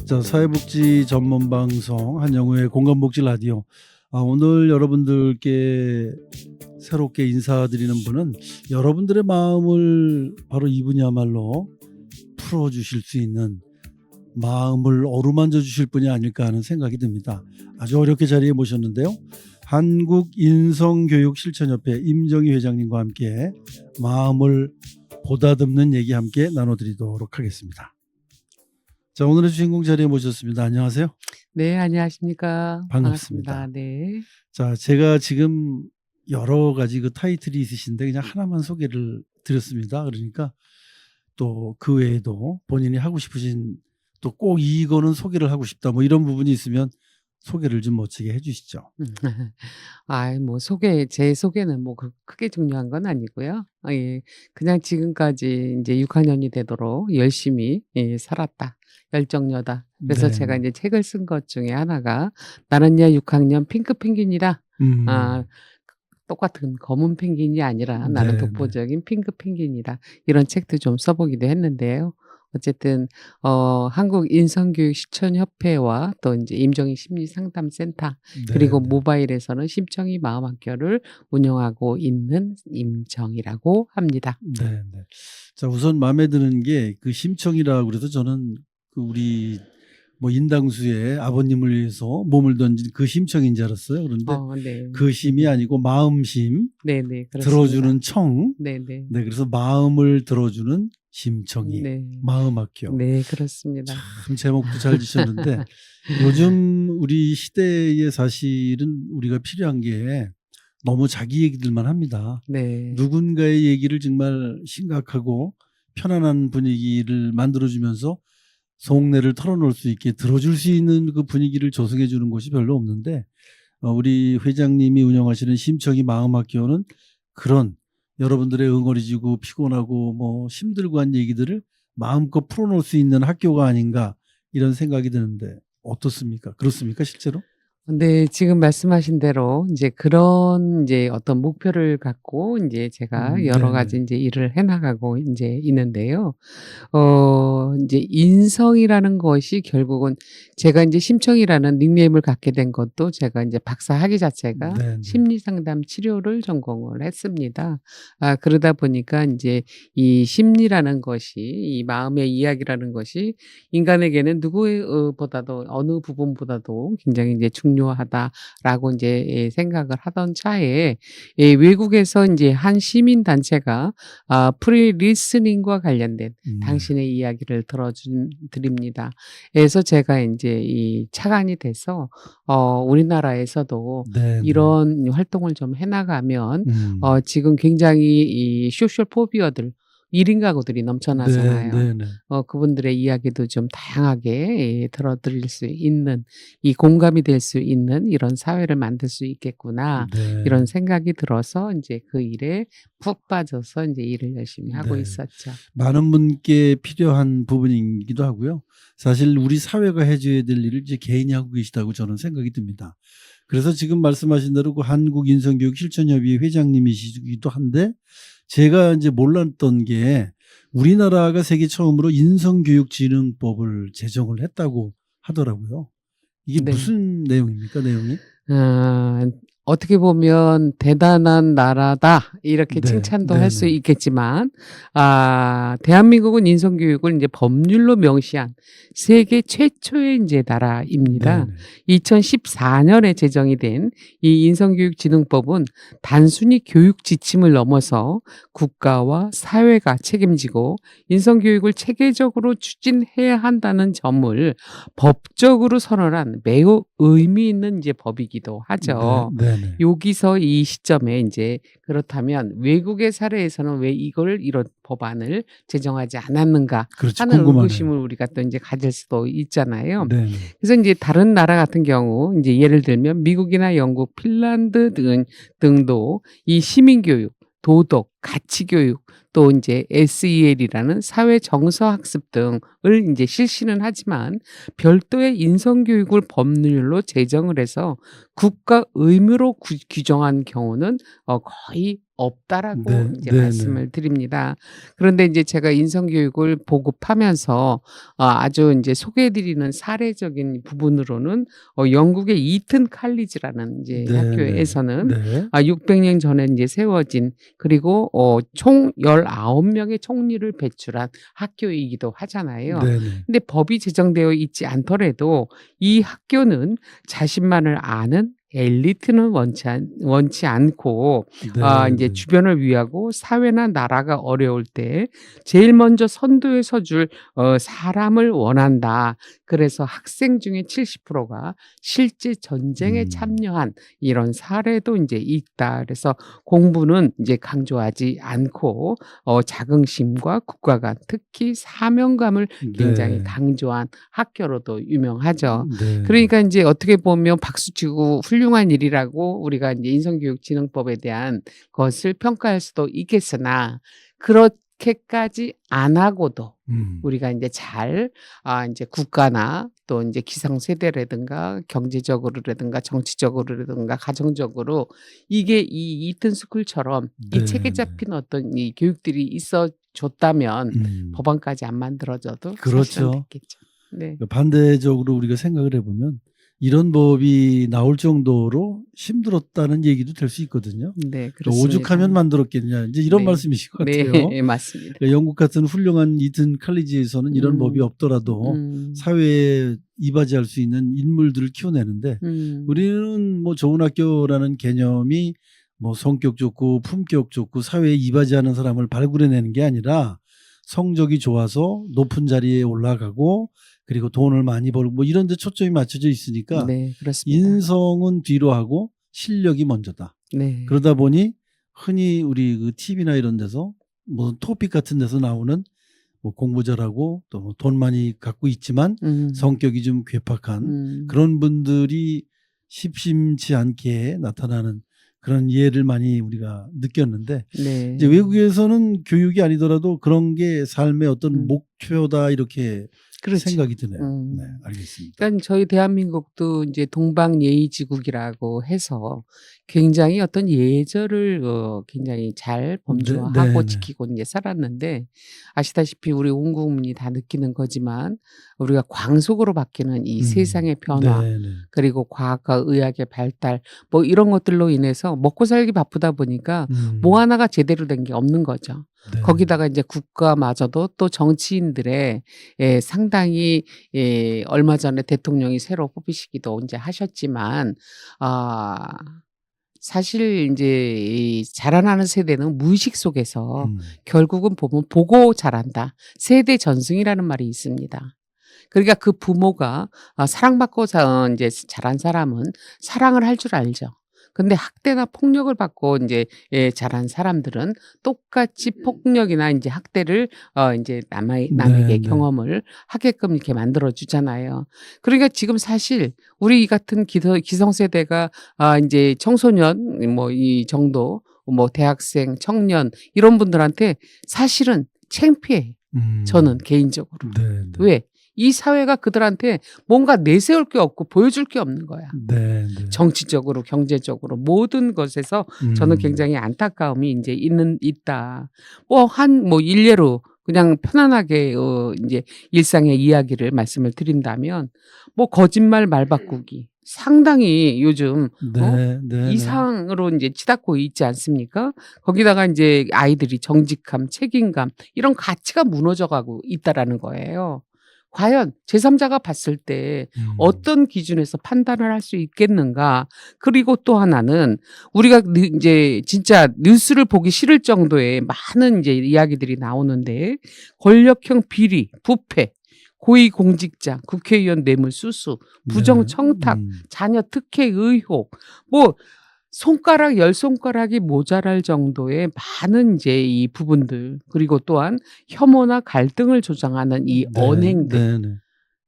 자, 사회복지 전문 방송 한영우의 공감복지 라디오. 오늘 여러분들께 새롭게 인사드리는 분은 여러분들의 마음을 바로 이분이야말로 풀어주실 수 있는, 마음을 어루만져 주실 분이 아닐까 하는 생각이 듭니다. 아주 어렵게 자리에 모셨는데요. 한국인성교육실천협회 임정희 회장님과 함께 마음을 보다듬는 얘기 함께 나눠드리도록 하겠습니다. 자, 오늘의 주인공 자리에 모셨습니다. 안녕하세요. 네, 안녕하십니까. 반갑습니다. 네. 자, 제가 지금 여러 가지 그 타이틀이 있으신데 그냥 하나만 소개를 드렸습니다. 그러니까 또 그 외에도 본인이 하고 싶으신, 또 꼭 이거는 소개를 하고 싶다, 뭐 이런 부분이 있으면 소개를 좀 멋지게 해주시죠. 제 소개는 크게 중요한 건 아니고요. 예, 그냥 지금까지 이제 6학년이 되도록 열심히 살았다. 열정녀다. 그래서 네. 제가 이제 책을 쓴 것 중에 하나가 나는야 6학년 핑크 펭귄이다. 똑같은 검은 펭귄이 아니라 나는 네, 독보적인 핑크 펭귄이다. 이런 책도 좀 써보기도 했는데요. 어쨌든 한국인성교육실천협회와 또 이제 임정희 심리상담센터 그리고 모바일에서는 심청이 마음학교를 운영하고 있는 임정희라고 합니다. 네. 자, 우선 마음에 드는 게 그 심청이라고 그래서 저는 그 우리 뭐 인당수에 아버님을 위해서 몸을 던진 그 심청인 줄 알았어요. 그런데 네. 그 심이 아니고 마음심, 네네, 그렇습니다. 들어주는 청. 네네. 네, 그래서 마음을 들어주는 심청이, 네. 마음학교. 네, 그렇습니다. 참 제목도 잘 지셨는데 요즘 우리 시대에 사실은 우리가 필요한 게 너무 자기 얘기들만 합니다. 네. 누군가의 얘기를 정말 심각하고 편안한 분위기를 만들어주면서 속내를 털어놓을 수 있게 들어줄 수 있는 그 분위기를 조성해 주는 곳이 별로 없는데, 우리 회장님이 운영하시는 심청이 마음학교는 그런 여러분들의 응어리지고 피곤하고 뭐 힘들고 한 얘기들을 마음껏 풀어놓을 수 있는 학교가 아닌가, 이런 생각이 드는데 어떻습니까? 그렇습니까, 실제로? 네, 지금 말씀하신 대로 이제 그런 이제 어떤 목표를 갖고 이제 제가 여러 가지 이제 일을 해나가고 이제 있는데요. 이제 인성이라는 것이 결국은 제가 이제 심청이라는 닉네임을 갖게 된 것도 제가 이제 박사 학위 자체가 심리상담 치료를 전공을 했습니다. 그러다 보니까 이제 이 심리라는 것이, 이 마음의 이야기라는 것이 인간에게는 누구보다도 어느 부분보다도 굉장히 이제 중요하다라고 이제 생각을 하던 차에 외국에서 이제 한 시민 단체가 프리 리스닝과 관련된 당신의 이야기를 드립니다. 그래서 제가 이제 이 차관이 돼서 우리나라에서도 이런 활동을 좀 해나가면 지금 굉장히 이 소셜 포비어들 1인 가구들이 넘쳐나잖아요. 그분들의 이야기도 좀 다양하게 들어드릴 수 있는, 이 공감이 될 수 있는 이런 사회를 만들 수 있겠구나. 이런 생각이 들어서 이제 그 일에 푹 빠져서 이제 일을 열심히 하고 있었죠. 많은 분께 필요한 부분이기도 하고요. 사실 우리 사회가 해줘야 될 일을 이제 개인이 하고 계시다고 저는 생각이 듭니다. 그래서 지금 말씀하신 대로 그 한국인성교육실천협의 회장님이시기도 한데, 제가 이제 몰랐던 게 우리나라가 세계 처음으로 인성교육진흥법을 제정을 했다고 하더라고요. 이게 무슨 내용입니까, 내용이? 어떻게 보면 대단한 나라다 이렇게 칭찬도 할 수 있겠지만, 대한민국은 인성교육을 이제 법률로 명시한 세계 최초의 이제 나라입니다. 2014년에 제정이 된 이 인성교육진흥법은 단순히 교육 지침을 넘어서 국가와 사회가 책임지고 인성교육을 체계적으로 추진해야 한다는 점을 법적으로 선언한 매우 의미 있는 이제 법이기도 하죠. 여기서 이 시점에 이제 그렇다면 외국의 사례에서는 왜 이런 법안을 제정하지 않았는가 하는 궁금하네요. 의구심을 우리가 또 이제 가질 수도 있잖아요. 그래서 이제 다른 나라 같은 경우 이제 예를 들면 미국이나 영국, 핀란드 등도 이 시민교육, 도덕, 가치교육, 또 이제 SEL이라는 사회 정서 학습 등을 이제 실시는 하지만 별도의 인성교육을 법률로 제정을 해서 국가 의무로 규정한 경우는 거의 없다라고 네, 이제 네, 말씀을 드립니다. 그런데 이제 제가 인성교육을 보급하면서 아주 이제 소개해드리는 사례적인 부분으로는 영국의 이튼 칼리지라는 이제 네, 학교에서는 네, 600년 전에 이제 세워진 그리고 총 19명의 총리를 배출한 학교이기도 하잖아요. 네, 네, 근데 법이 제정되어 있지 않더라도 이 학교는 자신만을 아는 엘리트는 원치 않고 네, 이제 네. 주변을 위하고 사회나 나라가 어려울 때 제일 먼저 선두에 서줄 사람을 원한다. 그래서 학생 중에 70%가 실제 전쟁에 참여한 이런 사례도 이제 있다. 그래서 공부는 이제 강조하지 않고 자긍심과 국가관, 특히 사명감을 굉장히 네, 강조한 학교로도 유명하죠. 네, 그러니까 이제 어떻게 보면 박수치고 훌륭한 일이라고 우리가 이제 인성교육진흥법에 대한 것을 평가할 수도 있겠으나 그렇게까지 안 하고도 우리가 이제 잘 이제 국가나 또 이제 기성세대라든가 경제적으로라든가 정치적으로라든가 가정적으로 이게 이 이튼 스쿨처럼 이 네, 책에 네. 잡힌 어떤 이 교육들이 있어 줬다면 법안까지 안 만들어져도 사실은 그렇죠. 됐겠죠. 네. 반대적으로 우리가 생각을 해보면 이런 법이 나올 정도로 힘들었다는 얘기도 될 수 있거든요. 네, 그러니까 오죽하면 그렇습니다. 만들었겠냐 이제 이런 네. 말씀이신 것 네, 같아요. 맞습니다. 그러니까 영국 같은 훌륭한 이튼 칼리지에서는 이런 법이 없더라도 사회에 이바지할 수 있는 인물들을 키워내는데 우리는 뭐 좋은 학교라는 개념이 뭐 성격 좋고 품격 좋고 사회에 이바지하는 사람을 발굴해내는 게 아니라 성적이 좋아서 높은 자리에 올라가고 그리고 돈을 많이 벌고 뭐 이런 데 초점이 맞춰져 있으니까 네, 그렇습니다. 인성은 뒤로 하고 실력이 먼저다. 네. 그러다 보니 흔히 우리 그 TV나 이런 데서 무슨 토픽 같은 데서 나오는 뭐 공부 잘하고 또 돈 많이 갖고 있지만 성격이 좀 괴팍한 그런 분들이 십심치 않게 나타나는 그런 예를 많이 우리가 느꼈는데 네. 이제 외국에서는 교육이 아니더라도 그런 게 삶의 어떤 목표다 이렇게 그렇죠. 생각이 드네요. 네, 알겠습니다. 그러니까 저희 대한민국도 이제 동방예의지국이라고 해서 굉장히 어떤 예절을 굉장히 잘 범주화하고 네, 네. 지키고 이제 살았는데 아시다시피 우리 온 국민이 다 느끼는 거지만 우리가 광속으로 바뀌는 이 세상의 변화 네, 네. 그리고 과학과 의학의 발달 뭐 이런 것들로 인해서 먹고 살기 바쁘다 보니까 뭐 하나가 제대로 된 게 없는 거죠. 네. 거기다가 이제 국가마저도 또 정치인들의 상당히 얼마 전에 대통령이 새로 뽑히시기도 이제 하셨지만 사실 이제 이 자라나는 세대는 무의식 속에서 결국은 보면 보고 자란다. 세대 전승이라는 말이 있습니다. 그러니까 그 부모가 사랑받고 이제 자란 사람은 사랑을 할 줄 알죠. 근데 학대나 폭력을 받고 이제 자란 사람들은 똑같이 폭력이나 이제 학대를 이제 남에게 네. 경험을 하게끔 이렇게 만들어 주잖아요. 그러니까 지금 사실 우리 같은 기성세대가 이제 청소년 뭐 이 정도 뭐 대학생, 청년 이런 분들한테 사실은 창피해. 저는 개인적으로. 네, 네. 왜? 이 사회가 그들한테 뭔가 내세울 게 없고 보여줄 게 없는 거야. 네, 네. 정치적으로, 경제적으로 모든 것에서 저는 굉장히 안타까움이 이제 있다. 뭐 일례로 그냥 편안하게 이제 일상의 이야기를 말씀을 드린다면 뭐 거짓말 말 바꾸기 상당히 요즘 네, 네, 이상으로 이제 치닫고 있지 않습니까? 거기다가 이제 아이들이 정직함, 책임감 이런 가치가 무너져가고 있다라는 거예요. 과연 제3자가 봤을 때 어떤 기준에서 판단을 할 수 있겠는가? 그리고 또 하나는 우리가 이제 진짜 뉴스를 보기 싫을 정도의 많은 이제 이야기들이 나오는데 권력형 비리, 부패, 고위공직자, 국회의원 뇌물 수수, 부정 청탁, 자녀 특혜 의혹, 뭐 손가락 10손가락이 모자랄 정도의 많은 이제 이 부분들 그리고 또한 혐오나 갈등을 조장하는 이 언행들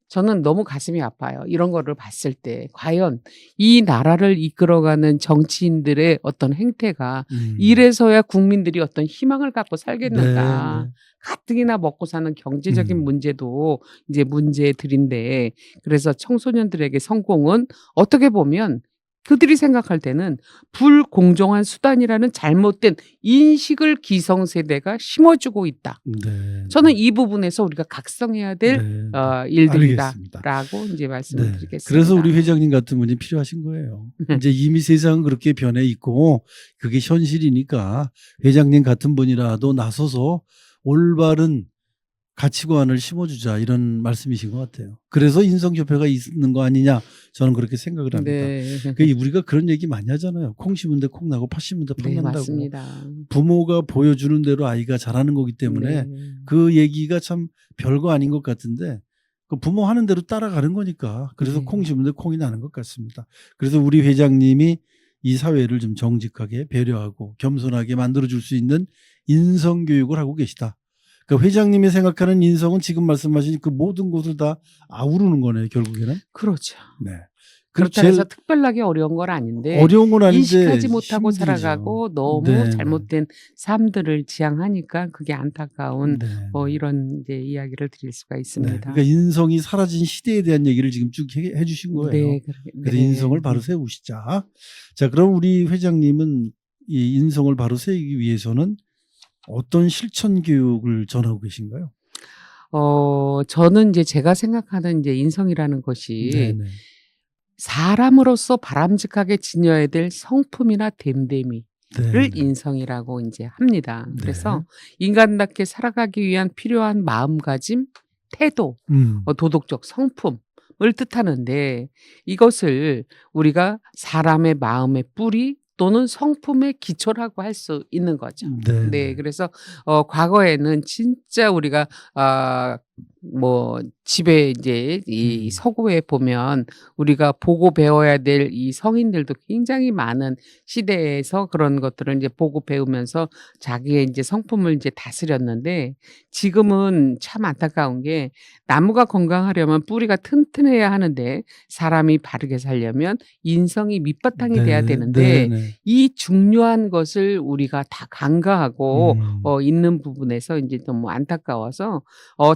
저는 너무 가슴이 아파요. 이런 거를 봤을 때 과연 이 나라를 이끌어가는 정치인들의 어떤 행태가 이래서야 국민들이 어떤 희망을 갖고 살겠는가. 가뜩이나 먹고 사는 경제적인 문제도 이제 문제들인데 그래서 청소년들에게 성공은 어떻게 보면 그들이 생각할 때는 불공정한 수단이라는 잘못된 인식을 기성세대가 심어주고 있다. 네. 저는 이 부분에서 우리가 각성해야 될 네. 네. 알겠습니다. 일들이다라고 이제 말씀을 네. 드리겠습니다. 그래서 우리 회장님 같은 분이 필요하신 거예요. 이제 이미 세상은 그렇게 변해 있고 그게 현실이니까 회장님 같은 분이라도 나서서 올바른 가치관을 심어주자 이런 말씀이신 것 같아요. 그래서 인성교폐가 있는 거 아니냐 저는 그렇게 생각을 합니다. 네. 우리가 그런 얘기 많이 하잖아요. 콩 심은 데 콩 나고 팥 심은 데 팥 네, 난다고. 맞습니다. 부모가 보여주는 대로 아이가 자라는 거기 때문에 네. 그 얘기가 참 별거 아닌 것 같은데 그 부모 하는 대로 따라가는 거니까 그래서 네. 콩 심은 데 콩이 나는 것 같습니다. 그래서 우리 회장님이 이 사회를 좀 정직하게 배려하고 겸손하게 만들어줄 수 있는 인성교육을 하고 계시다. 그러니까 회장님이 생각하는 인성은 지금 말씀하신 그 모든 것을 다 아우르는 거네요. 결국에는. 그렇죠. 네. 그렇다고 해서 특별하게 어려운 건 아닌데 어려운 건 아닌데 인식하지 못하고 힘들죠. 살아가고 너무 네, 잘못된 삶들을 지향하니까 그게 안타까운 네. 이런 이제 이야기를 드릴 수가 네. 있습니다. 그러니까 인성이 사라진 시대에 대한 얘기를 지금 쭉 해주신 거예요. 네, 그래서 인성을 바로 세우시자. 자, 그럼 우리 회장님은 이 인성을 바로 세우기 위해서는 어떤 실천 교육을 전하고 계신가요? 저는 이제 제가 생각하는 이제 인성이라는 것이 네네. 사람으로서 바람직하게 지녀야 될 성품이나 됨됨이를 네네. 인성이라고 이제 합니다. 네. 그래서 인간답게 살아가기 위한 필요한 마음가짐, 태도, 도덕적 성품을 뜻하는데 이것을 우리가 사람의 마음의 뿌리 또는 성품의 기초라고 할 수 있는 거죠. 네네. 네, 그래서 과거에는 진짜 우리가 뭐 집에 이제 이 서구에 보면 우리가 보고 배워야 될 이 성인들도 굉장히 많은 시대에서 그런 것들을 이제 보고 배우면서 자기의 이제 성품을 이제 다스렸는데 지금은 참 안타까운 게 나무가 건강하려면 뿌리가 튼튼해야 하는데 사람이 바르게 살려면 인성이 밑바탕이 돼야 되는데 네네. 이 중요한 것을 우리가 다 간과하고 있는 부분에서 이제 너무 안타까워서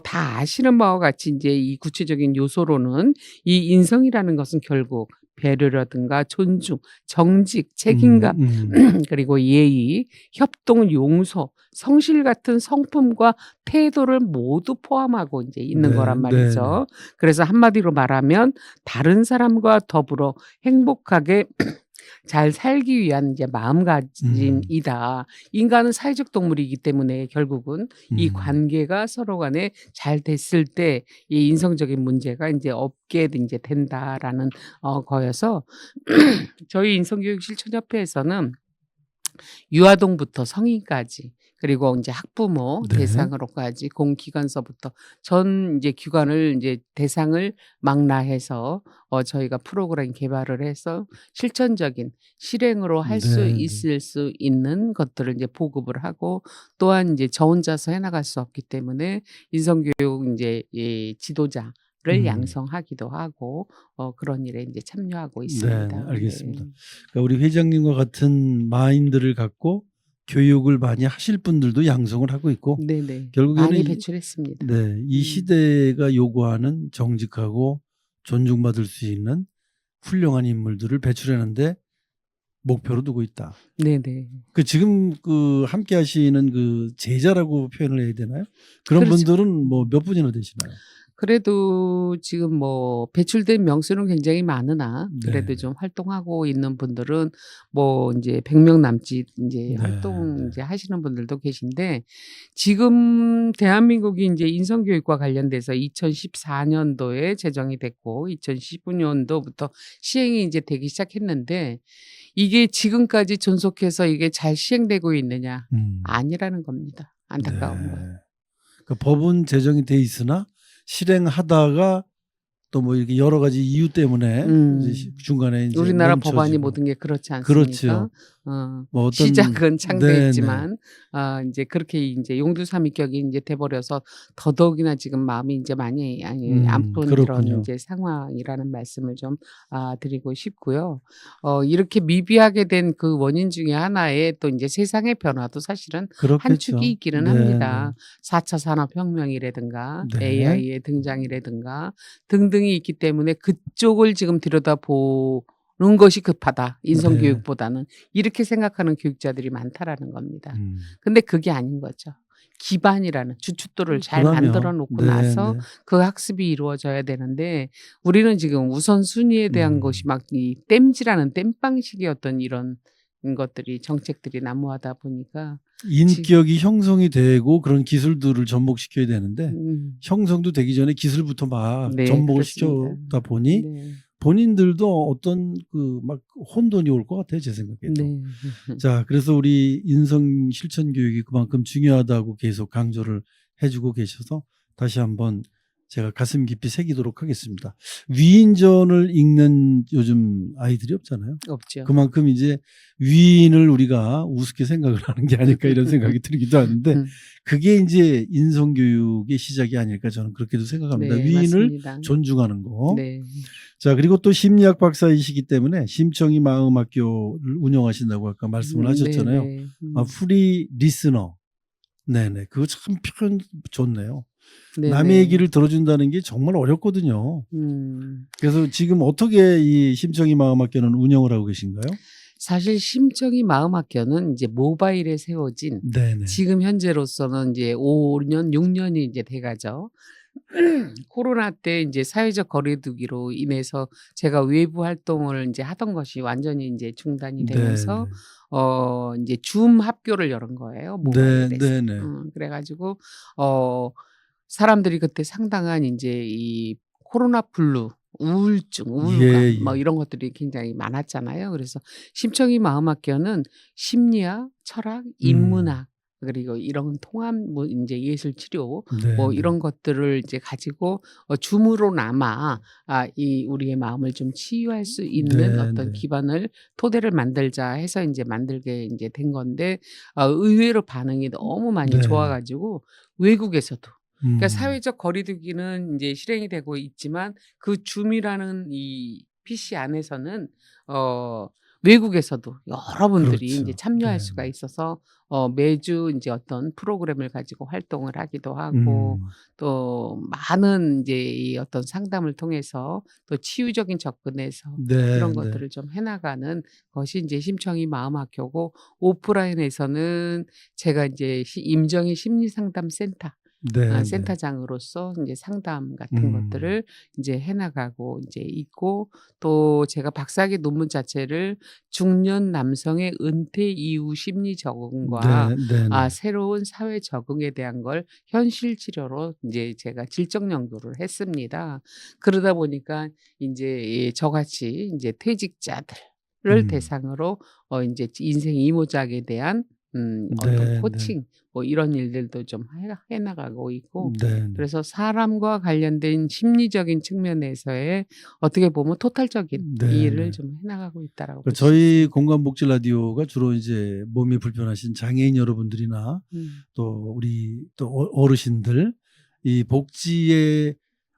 다 아시는 바와 같이 이제 이 구체적인 요소로는 이 인성이라는 것은 결국 배려라든가 존중, 정직, 책임감 그리고 예의, 협동, 용서, 성실 같은 성품과 태도를 모두 포함하고 이제 있는 네, 거란 말이죠. 그래서 한마디로 말하면 다른 사람과 더불어 행복하게 잘 살기 위한 이제 마음가짐이다. 인간은 사회적 동물이기 때문에 결국은 이 관계가 서로 간에 잘 됐을 때 이 인성적인 문제가 이제 없게 이제 된다라는 거여서 저희 인성교육 실천협회에서는 유아동부터 성인까지 그리고 이제 학부모 네. 대상으로까지 공기관서부터 전 이제 기관을 이제 대상을 망라해서 저희가 프로그램 개발을 해서 실천적인 실행으로 할 수 네. 있을 수 있는 것들을 이제 보급을 하고 또한 이제 저 혼자서 해나갈 수 없기 때문에 인성교육 이제 이 지도자 를 양성하기도 하고 그런 일에 이제 참여하고 있습니다. 네, 알겠습니다. 네. 그러니까 우리 회장님과 같은 마인드를 갖고 교육을 많이 하실 분들도 양성을 하고 있고 네네. 결국에는 많이 배출했습니다. 네, 이 시대가 요구하는 정직하고 존중받을 수 있는 훌륭한 인물들을 배출하는데 목표로 두고 있다. 네네. 그 지금 그 함께 하시는 그 제자라고 표현을 해야 되나요? 그런 그렇죠. 분들은 뭐 몇 분이나 되시나요? 그래도 지금 뭐 배출된 명수는 굉장히 많으나 그래도 네. 좀 활동하고 있는 분들은 뭐 이제 100명 남짓 이제 네, 활동 네. 이제 하시는 분들도 계신데 지금 대한민국이 이제 인성교육과 관련돼서 2014년도에 제정이 됐고 2015년도부터 시행이 이제 되기 시작했는데 이게 지금까지 존속해서 이게 잘 시행되고 있느냐? 아니라는 겁니다. 안타까운 네. 건. 그 법은 제정이 돼 있으나 실행하다가 또 뭐 이렇게 여러 가지 이유 때문에 이제 중간에 이제 우리나라 멈춰지고. 법안이 모든 게 그렇지 않습니까? 그렇죠. 뭐 어떤 시작은 네네. 창대했지만 이제 그렇게 이제 용두사미격이 이제 돼버려서 더더욱이나 지금 마음이 이제 많이 아픈 그런 그렇군요. 이제 상황이라는 말씀을 좀 드리고 싶고요. 이렇게 미비하게 된 그 원인 중에 하나에 또 이제 세상의 변화도 사실은 한 그렇겠죠. 축이 있기는 네, 합니다. 4차 산업혁명이라든가 네. AI의 등장이라든가 등등이 있기 때문에 그쪽을 지금 들여다보는 것이 급하다. 네. 인성교육보다는. 이렇게 생각하는 교육자들이 많다라는 겁니다. 음. 근데 그게 아닌 거죠. 기반이라는 주춧돌을 잘 만들어 그러면 놓고 네, 나서 네. 그 학습이 이루어져야 되는데 우리는 지금 우선순위에 대한 것이 막 이 땜질하는 땜빵식의 어떤 이런 것들이 정책들이 난무하다 보니까 인격이 형성이 되고 그런 기술들을 접목시켜야 되는데 형성도 되기 전에 기술부터 막 네, 접목을 그렇습니다. 시켜다 보니 네. 본인들도 어떤 그 막 혼돈이 올 것 같아요, 제 생각에도. 네. 자, 그래서 우리 인성 실천 교육이 그만큼 중요하다고 계속 강조를 해주고 계셔서 다시 한번 제가 가슴 깊이 새기도록 하겠습니다. 위인전을 읽는 요즘 아이들이 없잖아요. 없죠. 그만큼 이제 위인을 우리가 우습게 생각을 하는 게 아닐까 이런 생각이 들기도 하는데 그게 이제 인성교육의 시작이 아닐까 저는 그렇게도 생각합니다. 네, 위인을 맞습니다. 존중하는 거. 네. 자, 그리고 또 심리학 박사이시기 때문에 심청이 마음학교를 운영하신다고 아까 말씀을 하셨잖아요. 네네. 프리 리스너. 네네. 그거 참 표현 좋네요. 네네. 남의 얘기를 들어준다는 게 정말 어렵거든요. 그래서 지금 어떻게 이 심청이 마음학교는 운영을 하고 계신가요? 사실 심청이 마음학교는 이제 모바일에 세워진 네네. 지금 현재로서는 이제 5년, 6년이 이제 돼가죠. 코로나 때 이제 사회적 거리두기로 인해서 제가 외부 활동을 이제 하던 것이 완전히 이제 중단이 되면서 네네. 이제 줌 학교를 열은 거예요. 모바일에서. 네네. 그래가지고 사람들이 그때 상당한 이제 이 코로나 블루, 우울증, 우울감 뭐 예. 이런 것들이 굉장히 많았잖아요. 그래서 심청이 마음학교는 심리학, 철학, 인문학 그리고 이런 통합 뭐 이제 예술 치료 뭐 네네. 이런 것들을 이제 가지고 줌으로나마 이 우리의 마음을 좀 치유할 수 있는 어떤 네네. 기반을 토대를 만들자 해서 이제 만들게 이제 된 건데 의외로 반응이 너무 많이 네. 좋아가지고 외국에서도 그러니까 음. 사회적 거리두기는 이제 실행이 되고 있지만 그 줌이라는 이 PC 안에서는 외국에서도 여러분들이 이제 그렇죠. 참여할 네. 수가 있어서 매주 이제 어떤 프로그램을 가지고 활동을 하기도 하고 또 많은 이제 이 어떤 상담을 통해서 또 치유적인 접근에서 이런 네네. 것들을 좀 해나가는 것이 이제 심청이 마음학교고 오프라인에서는 제가 이제 임정희 심리상담센터 네네. 센터장으로서 이제 상담 같은 것들을 이제 해나가고 이제 있고 또 제가 박사학위 논문 자체를 중년 남성의 은퇴 이후 심리 적응과 네네. 새로운 사회 적응에 대한 걸 현실 치료로 이제 제가 질적 연구를 했습니다. 그러다 보니까 이제 저같이 이제 퇴직자들을 대상으로 이제 인생 이모작에 대한 어떤 네네. 코칭 뭐 이런 일들도 좀 해나가고 있고 네네. 그래서 사람과 관련된 심리적인 측면에서의 어떻게 보면 토탈적인 일을 네네. 좀 해나가고 있다라고 그러니까 볼 수 저희 있습니다. 공감복지 라디오가 주로 이제 몸이 불편하신 장애인 여러분들이나 또 우리 또 어르신들 이 복지의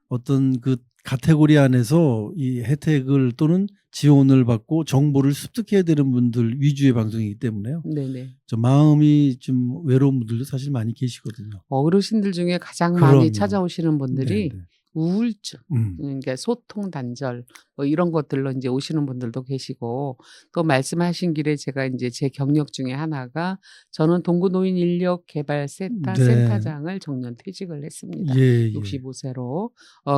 어떤 그 카테고리 안에서 이 혜택을 또는 지원을 받고 정보를 습득해야 되는 분들 위주의 방송이기 때문에요. 네네. 좀 마음이 좀 외로운 분들도 사실 많이 계시거든요. 어르신들 중에 가장 그럼요. 많이 찾아오시는 분들이 네네. 우울증, 그러니까 소통 단절 뭐 이런 것들로 이제 오시는 분들도 계시고 또 말씀하신 길에 제가 이제 제 경력 중에 하나가 저는 동구노인 인력 개발 센터 네. 센터장을 정년 퇴직을 했습니다. 예. 65세로.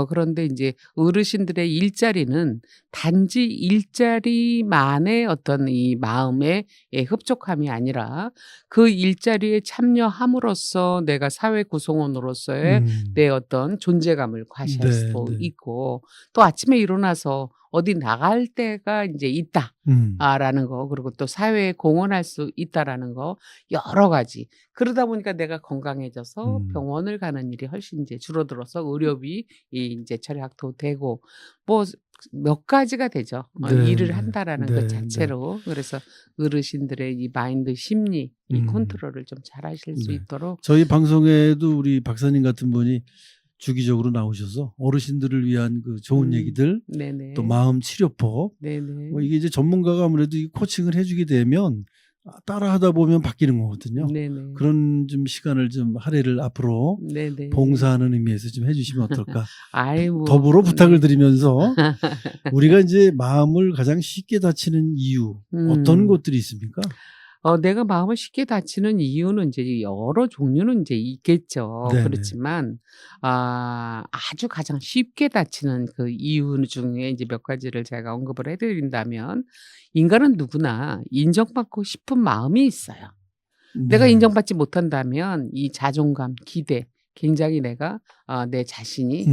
그런데 이제 어르신들의 일자리는 단지 일자리만의 어떤 이 마음의 흡족함이 아니라 그 일자리에 참여함으로써 내가 사회 구성원으로서의 내 어떤 존재감을 과시할 수도 네. 있고 또 아침에 일어나서 어디 나갈 때가 이제 있다. 라는 거 그리고 또 사회에 공헌할 수 있다라는 거 여러 가지 그러다 보니까 내가 건강해져서 병원을 가는 일이 훨씬 이제 줄어들어서 의료비 이제 절약도 되고 뭐 몇 가지가 되죠. 일을 한다라는 그 자체로 그래서 어르신들의 이 마인드 심리 이 컨트롤을 좀 잘하실 수 있도록 저희 방송에도 우리 박사님 같은 분이 주기적으로 나오셔서 어르신들을 위한 그 좋은 얘기들 네네. 또 마음 치료법 네네. 뭐 이게 이제 전문가가 아무래도 이 코칭을 해주게 되면 따라하다 보면 바뀌는 거거든요. 네네. 그런 좀 시간을 좀 할애를 앞으로 네네. 봉사하는 의미에서 좀 해주시면 어떨까. 아이 뭐 더불어 부탁을 네. 드리면서 우리가 이제 마음을 가장 쉽게 다치는 이유 어떤 음. 것들이 있습니까? 내가 마음을 쉽게 다치는 이유는 이제 여러 종류는 이제 있겠죠. 네네. 그렇지만 아주 가장 쉽게 다치는 그 이유 중에 이제 몇 가지를 제가 언급을 해 드린다면 인간은 누구나 인정받고 싶은 마음이 있어요. 내가 네. 인정받지 못한다면 이 자존감, 기대 굉장히 내가 내 자신이 이제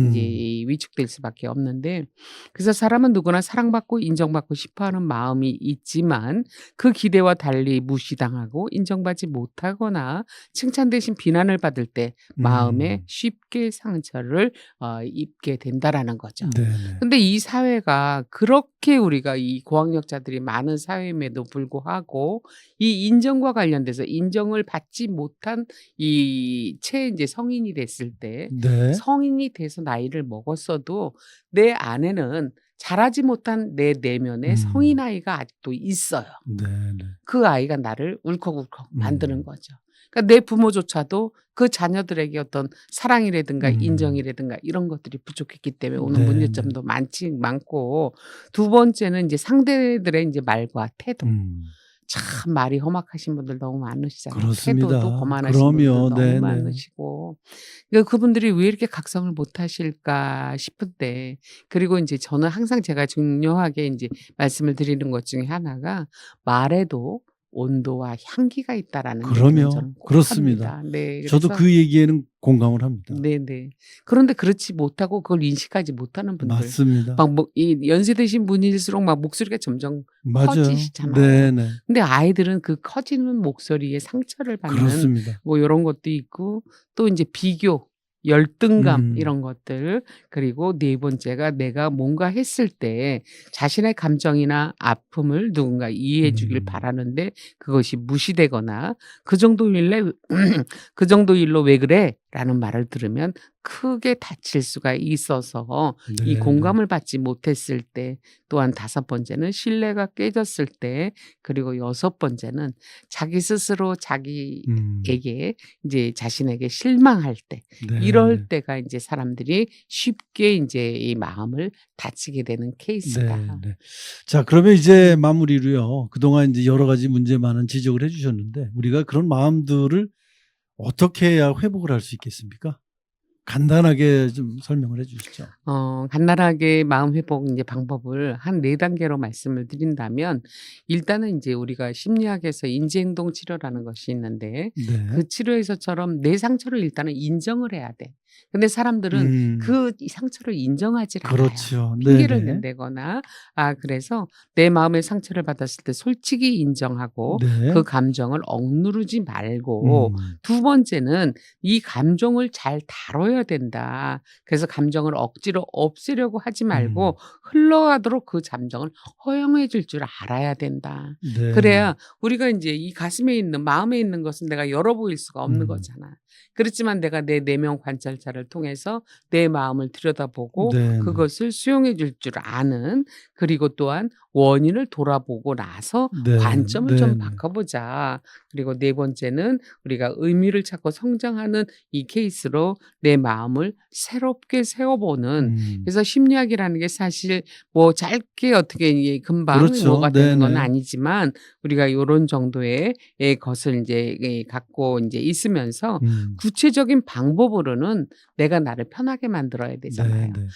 음. 위축될 수밖에 없는데 그래서 사람은 누구나 사랑받고 인정받고 싶어하는 마음이 있지만 그 기대와 달리 무시당하고 인정받지 못하거나 칭찬 대신 비난을 받을 때 마음에 쉽게 상처를 입게 된다라는 거죠. 네네. 근데 이 사회가 그렇게 우리가 이 고학력자들이 많은 사회임에도 불구하고 이 인정과 관련돼서 인정을 받지 못한 이 채 이제 성인이 됐을 때 네. 성인이 돼서 나이를 먹었어도 내 안에는 자라지 못한 내 내면에 성인 아이가 아직도 있어요. 네네. 그 아이가 나를 울컥울컥 만드는 음. 거죠. 그러니까 내 부모조차도 그 자녀들에게 어떤 사랑이라든가 음. 인정이라든가 이런 것들이 부족했기 때문에 오는 네네. 문제점도 많고 두 번째는 이제 상대들의 이제 말과 태도. 참 말이 험악하신 분들 너무 많으시잖아요. 태도도 그렇습니다. 거만하신 분들 그럼요. 너무 네네. 많으시고 그분들이 왜 이렇게 각성을 못 하실까 싶은데 그리고 인제 저는 항상 제가 중요하게 인제 말씀을 드리는 것 중에 하나가 "말에도 온도와 향기가 있다."라는 얘기는 그럼요. 저는 꼭 그렇습니다. 합니다. 네. 저도 그래서 그 얘기에는 공감을 합니다. 네네. 그런데 그렇지 못하고 그걸 인식하지 못하는 분들 맞습니다. 막 뭐 이 연세 드신 분일수록 막 목소리가 점점 맞아요. 커지시잖아요. 네네. 근데 아이들은 그 커지는 목소리에 상처를 받는 그렇습니다. 뭐 요런 것도 있고 또 인제 비교, 열등감 음. 이런 것들 그리고 네 번째가 내가 뭔가 했을 때 자신의 감정이나 아픔을 누군가 이해해 주길 음. 바라는데 그것이 무시되거나 그 정도 일에 그 정도 일로 "왜 그래?"라는 말을 들으면 크게 다칠 수가 있어서 이 네네. 공감을 받지 못했을 때 또한 다섯 번째는 신뢰가 깨졌을 때 그리고 여섯 번째는 자기 스스로 자기에게 이제 자신에게 실망할 때 이럴 네네. 때가 인제 사람들이 쉽게 인제 이 마음을 다치게 되는 케이스다. 네네. 자 그러면 이제 음. 마무리로요. 그동안 이제 여러 가지 문제 많은 지적을 해 주셨는데 우리가 그런 마음들을 어떻게 해야 회복을 할 수 있겠습니까? 간단하게 좀 설명을 해 주시죠. 간단하게 마음 회복 인제 방법을 한 4단계로 말씀을 드린다면 일단은 인제 우리가 심리학에서 인지행동 치료라는 것이 있는데 네. 그 치료에서처럼 내 상처를 일단은 인정을 해야 돼. 근데 사람들은 음. 이 상처를 인정하질 않아요. 그렇죠. 핑계를 네네. 댄다거나 그래서 내 마음의 상처를 받았을 때 솔직히 인정하고 네. 그 감정을 억누르지 말고 음. 두 번째는 이 감정을 잘 다뤄야 된다. 그래서 감정을 억지로 없애려고 하지 음. 말고 흘러가도록 그 감정을 허용해 줄 줄 알아야 된다. 네네. 그래야 우리가 인제 이 가슴에 있는 마음에 있는 것은 내가 열어 보일 수가 없는 음. 거잖아. 그렇지만 내가 내 내면 관찰자를 통해서 내 마음을 들여다보고 네네. 그것을 수용해 줄 줄 아는 그리고 또한 원인을 돌아보고 나서 네. 관점을 좀 네네. 바꿔 보자. 그리고 네 번째는 우리가 의미를 찾고 성장하는 이 케이스로 내 마음을 새롭게 세워 보는 음. 그래서 심리학이라는 게 사실 뭐 짧게 어떻게 이게 금방 그렇죠. 뭐가 되는 건 네네. 아니지만 우리가 요런 정도의 것을 인제 갖고 인제 있으면서 음. 구체적인 방법으로는 내가 나를 편하게 만들어야 되잖아요. 네네.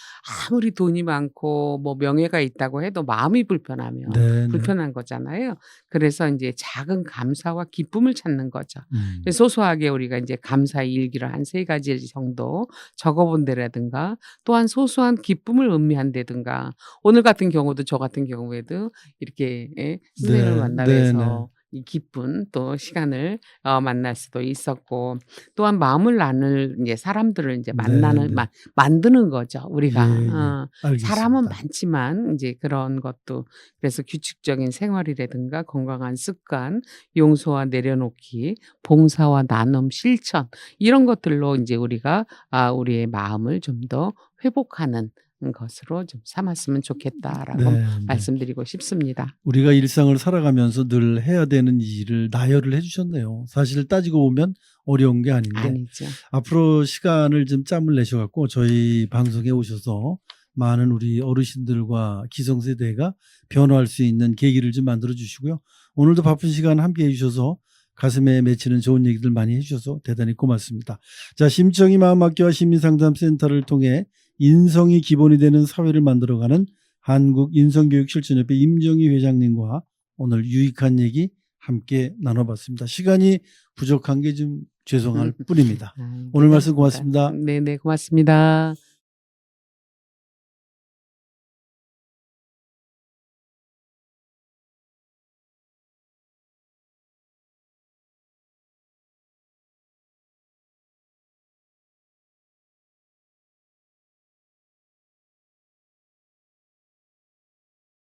아무리 돈이 많고 뭐 명예가 있다고 해도 마음이 불편하면 네네. 불편한 거잖아요. 그래서 인제 작은 감사와 기쁨을 찾는 거죠. 음. 소소하게 우리가 인제 감사의 일기를 한 3가지 정도 적어 본다라든가 또한 소소한 기쁨을 음미한다든가 오늘 같은 경우도 저 같은 경우에도 이렇게 선생님을 네. 만나 네네. 뵈서 이 기쁜 또 시간을 만날 수도 있었고 또한 마음을 나눌 인제 사람들을 인제 만나는 네네. 만드는 거죠, 우리가. 예예. 사람은 알겠습니다. 많지만 인제 그런 것도 그래서 규칙적인 생활이라든가 건강한 습관, 용서와 내려놓기, 봉사와 나눔 실천 이런 것들로 인제 우리가 우리의 마음을 좀 더 회복하는 것으로 좀 삼았으면 좋겠다라고 네, 네. 말씀드리고 싶습니다. 우리가 일상을 살아가면서 늘 해야 되는 일을 나열을 해주셨네요. 사실 따지고 보면 어려운 게 아닌데 아니죠. 앞으로 시간을 좀 짬을 내셔갖고 저희 방송에 오셔서 많은 우리 어르신들과 기성세대가 변화할 수 있는 계기를 좀 만들어 주시고요. 오늘도 바쁜 시간 함께 해주셔서 가슴에 맺히는 좋은 얘기들 많이 해주셔서 대단히 고맙습니다. 자, 심청이 마음학교와 시민상담센터를 통해 인성이 기본이 되는 사회를 만들어가는 한국인성교육실천협회 임정희 회장님과 오늘 유익한 얘기 함께 나눠봤습니다. 시간이 부족한 게 좀 죄송할 뿐입니다. 오늘 말씀 고맙습니다. 네네, 고맙습니다.